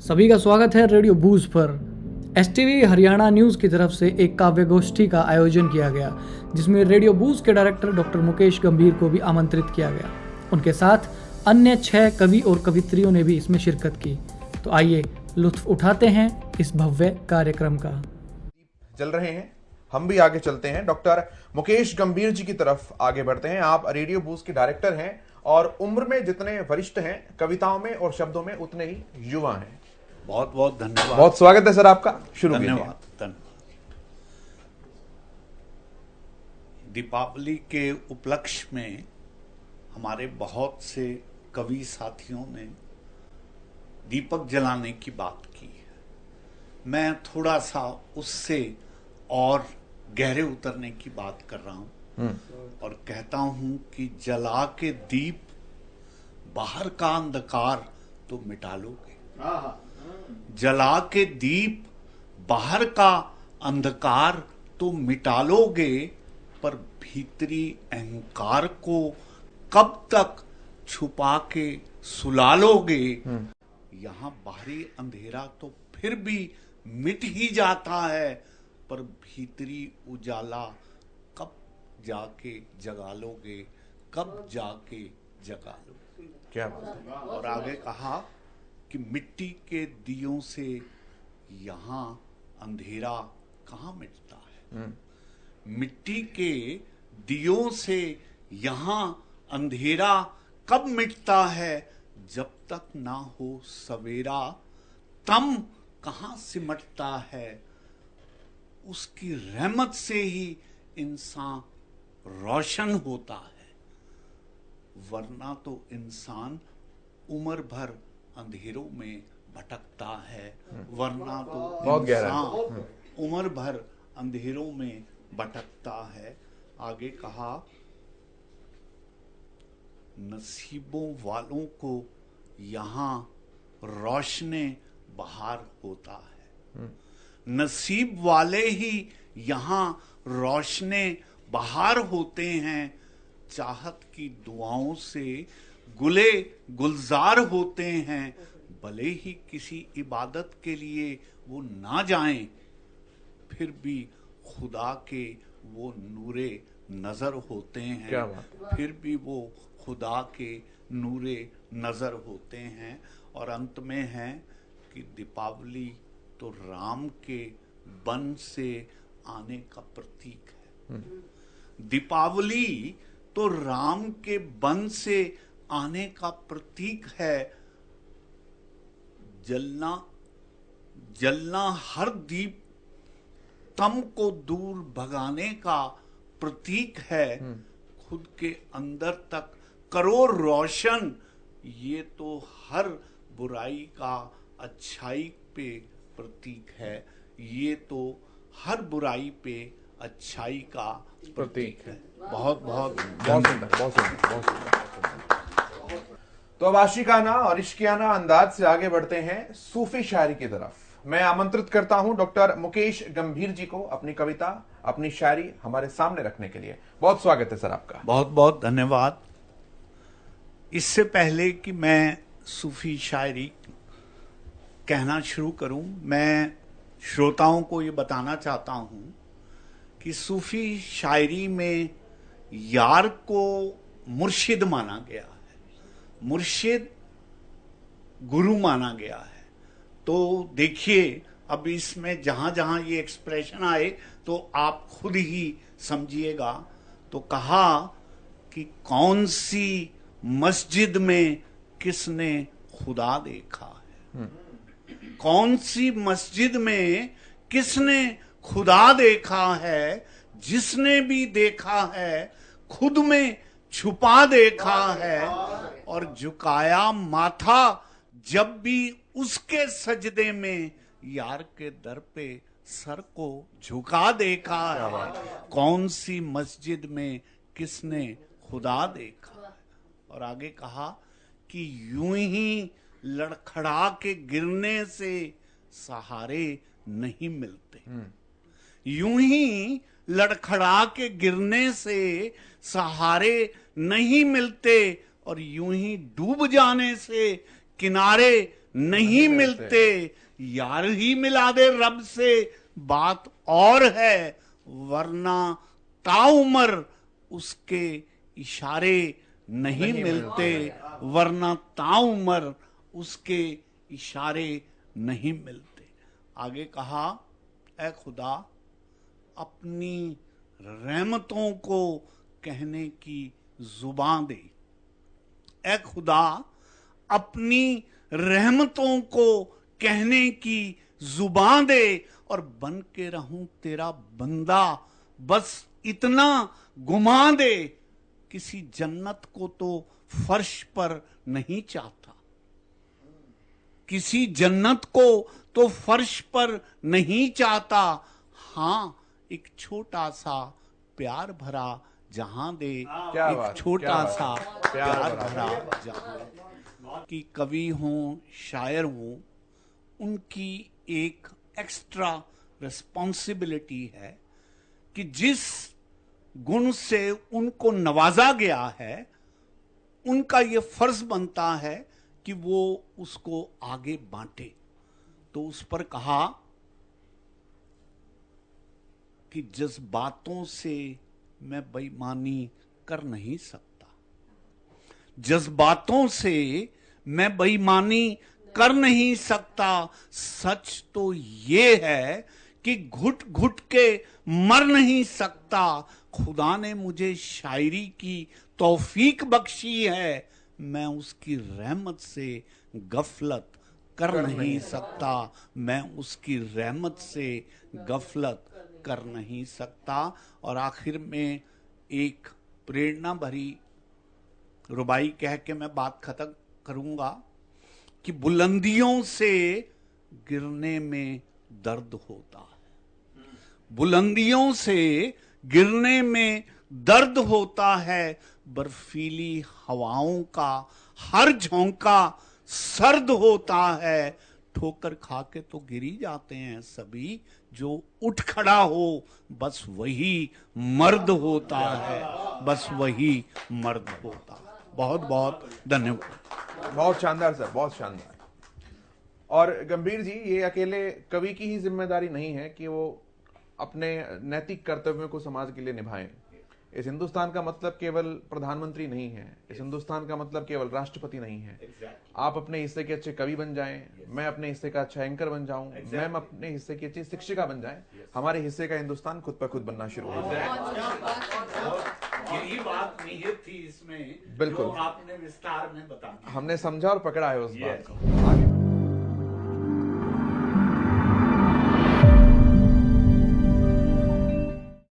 सभी का स्वागत है रेडियो बूज पर। एसटीवी हरियाणा न्यूज़ की तरफ से एक काव्य गोष्ठी का आयोजन किया गया, जिसमें रेडियो बूज के डायरेक्टर डॉक्टर मुकेश गंभीर को भी आमंत्रित किया गया। उनके साथ अन्य 6 कवि और कवित्रियों ने भी इसमें शिरकत की। तो आइए लुत्फ उठाते हैं इस भव्य कार्यक्रम का। चल रहे हैं, हम भी आगे चलते हैं। डॉक्टर मुकेश गंभीर जी की तरफ आगे बढ़ते हैं। आप रेडियो बूज के डायरेक्टर हैं और उम्र में जितने वरिष्ठ हैं, कविताओं में और शब्दों में उतने ही युवा हैं। बहुत बहुत धन्यवाद। बहुत स्वागत है सर आपका। शुरू धन्यवाद। दीपावली के उपलक्ष्य में हमारे बहुत से कवि साथियों ने दीपक जलाने की बात की है। मैं थोड़ा सा उससे और गहरे उतरने की बात कर रहा हूं और कहता हूं कि जला के दीप बाहर का अंधकार तो मिटा लोगे। जला के दीप बाहर का अंधकार तो मिटा लोगे, पर भीतरी अहंकार को कब तक छुपा के सुला लोगे। यहाँ बाहरी अंधेरा तो फिर भी मिट ही जाता है, पर भीतरी उजाला कब जाके जगा लोगे, कब जाके जगा लोगे। क्या बात है। और आगे कहा कि मिट्टी के दियों से यहाँ अंधेरा कहाँ मिटता है। मिट्टी के दियों से यहाँ अंधेरा कब मिटता है, जब तक ना हो सवेरा तम कहाँ सिमटता है। उसकी रहमत से ही इंसान रोशन होता है, वरना तो इंसान उम्र भर अंधेरों में भटकता है, वरना तो इंसान उम्र भर अंधेरों में भटकता है। आगे कहा नसीबों वालों को यहाँ रोशने बहार होता है। नसीब वाले ही यहाँ रोशने बहार होते हैं। चाहत की दुआओं से गुले गुलजार होते हैं। भले ही किसी इबादत के लिए वो ना जाएं, फिर भी खुदा के वो नूरे नजर होते हैं। फिर भी वो खुदा के नूरे नजर होते हैं। और अंत में है कि दीपावली तो राम के बन से आने का प्रतीक है। दीपावली तो राम के बन से आने का प्रतीक है। जलना जलना हर दीप तम को दूर भगाने का प्रतीक है। खुद के अंदर तक करो रोशन, ये तो हर बुराई का अच्छाई पे प्रतीक है। ये तो हर बुराई पे अच्छाई का प्रतीक है। बहुत बहुत बहुत सुंदर। तो अब आशिकाना और इश्कियाना अंदाज से आगे बढ़ते हैं सूफी शायरी की तरफ। मैं आमंत्रित करता हूं डॉक्टर मुकेश गंभीर जी को अपनी कविता, अपनी शायरी हमारे सामने रखने के लिए। बहुत स्वागत है सर आपका। बहुत बहुत धन्यवाद। इससे पहले कि मैं सूफी शायरी कहना शुरू करूं, मैं श्रोताओं को ये बताना चाहता हूं कि सूफी शायरी में यार को मुर्शिद माना गया है, मुर्शिद गुरु माना गया है। तो देखिए, अब इसमें जहां जहां ये एक्सप्रेशन आए तो आप खुद ही समझिएगा। तो कहा कि कौन सी मस्जिद में किसने खुदा देखा है। कौन सी मस्जिद में किसने खुदा देखा है। जिसने भी देखा है खुद में छुपा देखा है। और झुकाया माथा जब भी उसके सजदे में, यार के दर पे सर को झुका देखा है। कौन सी मस्जिद में किसने खुदा देखा है। और आगे कहा कि यूं ही लड़खड़ा के गिरने से सहारे नहीं मिलते। यूं ही लड़खड़ा के गिरने से सहारे नहीं मिलते, और यूं ही डूब जाने से किनारे नहीं मिलते, यार ही मिला दे रब से बात और है, वरना ताउमर उसके इशारे नहीं मिलते, वरना ताउमर उसके इशारे नहीं मिलते। आगे कहा, ऐ खुदा अपनी रहमतों को कहने की जुबान दे, ऐ खुदा अपनी रहमतों को कहने की जुबान दे, और बन के रहूं तेरा बंदा, बस इतना गुमा दे। किसी जन्नत को तो फर्श पर नहीं चाहता, किसी जन्नत को तो फर्श पर नहीं चाहता, हाँ एक छोटा सा प्यार भरा जहां दे, एक छोटा सा प्यार भरा जहां। कि कवि हों शायर हों, उनकी एक एक्स्ट्रा रिस्पॉन्सिबिलिटी है कि जिस गुण से उनको नवाजा गया है, उनका ये फर्ज बनता है कि वो उसको आगे बांटे। तो उस पर कहा कि जज्बातों से मैं बेईमानी कर नहीं सकता, जज्बातों से मैं बेईमानी कर नहीं सकता। सच तो ये है कि घुट घुट के मर नहीं सकता। खुदा ने मुझे शायरी की तौफीक बख्शी है, मैं उसकी रहमत से गफलत कर नहीं सकता, मैं उसकी रहमत से गफलत कर नहीं सकता। और आखिर में एक प्रेरणा भरी रुबाई कह के मैं बात खत्म करूंगा कि बुलंदियों से गिरने में दर्द होता है, बुलंदियों से गिरने में दर्द होता है, बर्फीली हवाओं का हर झोंका सर्द होता है। ठोकर खा के तो गिरी जाते हैं सभी, जो उठ खड़ा हो बस वही मर्द होता है, बस वही मर्द होता है। बहुत बहुत धन्यवाद। बहुत शानदार सर, बहुत शानदार। और गंभीर जी, ये अकेले कवि की ही जिम्मेदारी नहीं है कि वो अपने नैतिक कर्तव्यों को समाज के लिए निभाएं। इस हिंदुस्तान का मतलब केवल प्रधानमंत्री नहीं है, इस हिंदुस्तान का मतलब केवल राष्ट्रपति नहीं है। आप अपने हिस्से के अच्छे कवि बन जाएं, मैं अपने हिस्से का अच्छा एंकर बन जाऊं, मैम अपने हिस्से की अच्छी शिक्षिका बन जाएं, हमारे हिस्से का हिंदुस्तान खुद पर खुद बनना शुरू हो जाए। यही बात निहित थी इसमें, बिल्कुल जो आपने विस्तार में बताया, हमने समझा और पकड़ा है उस बात को। आगे